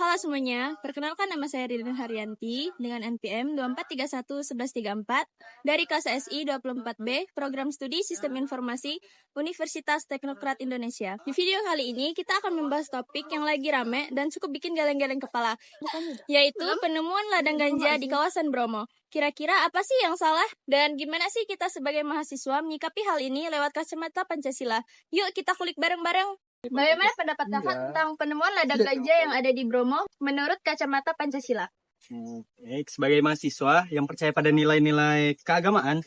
Halo semuanya, perkenalkan nama saya Ridwan Haryanti dengan NPM 24311134 dari kelas SI 24B, Program Studi Sistem Informasi Universitas Teknokrat Indonesia. Di video kali ini kita akan membahas topik yang lagi rame dan cukup bikin geleng-geleng kepala, yaitu penemuan ladang ganja di kawasan Bromo. Kira-kira apa sih yang salah dan gimana sih kita sebagai mahasiswa menyikapi hal ini lewat kacamata Pancasila? Yuk kita kulik bareng-bareng. Bagaimana pendapat kakak tentang penemuan ladang ganja yang ada di Bromo menurut kacamata Pancasila? Sebagai mahasiswa yang percaya pada nilai-nilai keagamaan,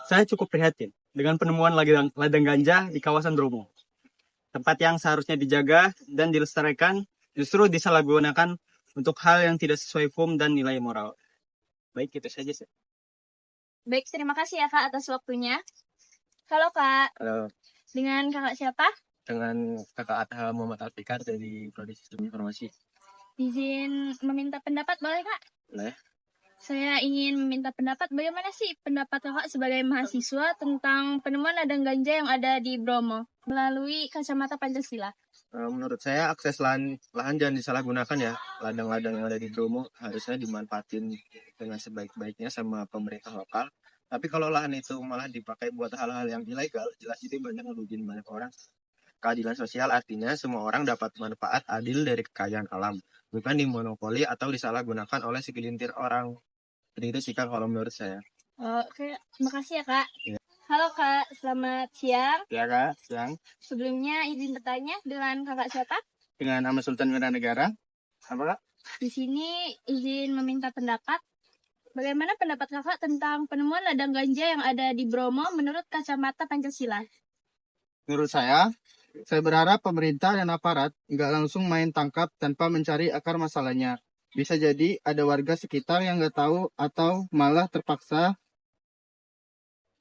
saya cukup prihatin dengan penemuan ladang ganja di kawasan Bromo. Tempat yang seharusnya dijaga dan dilestarikan justru disalahgunakan untuk hal yang tidak sesuai hukum dan nilai moral. Baik, itu saja sih. Baik, terima kasih ya kak atas waktunya. Halo kak. Halo. Dengan kakak siapa? Dengan kakak Atta Muhammad Alfikar dari Prodi Sistem Informasi. Izin meminta pendapat boleh kak? Boleh. Saya ingin meminta pendapat bagaimana sih pendapat kakak sebagai mahasiswa tentang penemuan ladang ganja yang ada di Bromo melalui kacamata Pancasila? Menurut saya akses lahan jangan disalahgunakan ya. Ladang-ladang yang ada di Bromo harusnya dimanfaatin dengan sebaik-baiknya sama pemerintah lokal. Tapi kalau lahan itu malah dipakai buat hal-hal yang ilegal, jelas itu banyak ngerugiin banyak orang. Keadilan sosial artinya semua orang dapat manfaat adil dari kekayaan alam, bukan dimonopoli atau disalahgunakan oleh segelintir orang. Jadi itu sih Kak kalau menurut saya. Oke, terima kasih ya kak. Ya. Halo kak, selamat siang. Ya Kak, siang. Sebelumnya izin bertanya dengan kakak siapa? Dengan nama Sultan Wiranegara. Apa Kak? Di sini izin meminta pendapat. Bagaimana pendapat kakak tentang penemuan ladang ganja yang ada di Bromo menurut kacamata Pancasila? Menurut saya berharap pemerintah dan aparat nggak langsung main tangkap tanpa mencari akar masalahnya. Bisa jadi ada warga sekitar yang nggak tahu atau malah terpaksa.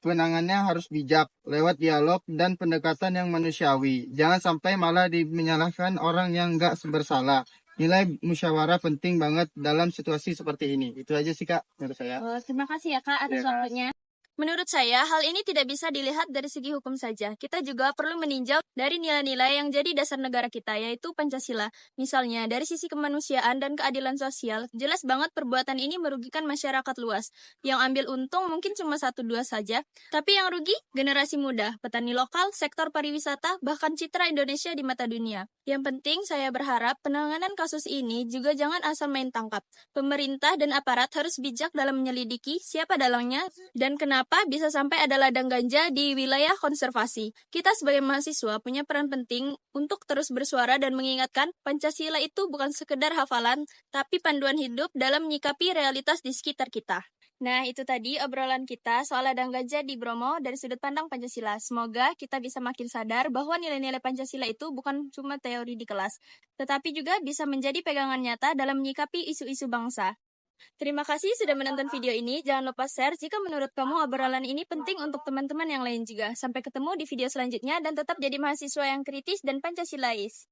Penanganannya harus bijak, lewat dialog dan pendekatan yang manusiawi. Jangan sampai malah menyalahkan orang yang nggak bersalah. Nilai musyawarah penting banget dalam situasi seperti ini. Itu aja sih Kak, menurut saya. Terima kasih ya kak atas waktunya. Menurut saya, hal ini tidak bisa dilihat dari segi hukum saja. Kita juga perlu meninjau dari nilai-nilai yang jadi dasar negara kita, yaitu Pancasila. Misalnya, dari sisi kemanusiaan dan keadilan sosial, jelas banget perbuatan ini merugikan masyarakat luas. Yang ambil untung mungkin cuma 1-2 saja, tapi yang rugi generasi muda, petani lokal, sektor pariwisata, bahkan citra Indonesia di mata dunia. Yang penting, saya berharap penanganan kasus ini juga jangan asal main tangkap. Pemerintah dan aparat harus bijak dalam menyelidiki siapa dalangnya dan kenapa bisa sampai ada ladang ganja di wilayah konservasi. Kita sebagai mahasiswa punya peran penting untuk terus bersuara dan mengingatkan Pancasila itu bukan sekedar hafalan, tapi panduan hidup dalam menyikapi realitas di sekitar kita. Nah, itu tadi obrolan kita soal ladang ganja di Bromo dari sudut pandang Pancasila. Semoga kita bisa makin sadar bahwa nilai-nilai Pancasila itu bukan cuma teori di kelas, tetapi juga bisa menjadi pegangan nyata dalam menyikapi isu-isu bangsa. Terima kasih sudah menonton video ini. Jangan lupa share jika menurut kamu obrolan ini penting untuk teman-teman yang lain juga. Sampai ketemu di video selanjutnya dan tetap jadi mahasiswa yang kritis dan Pancasilais.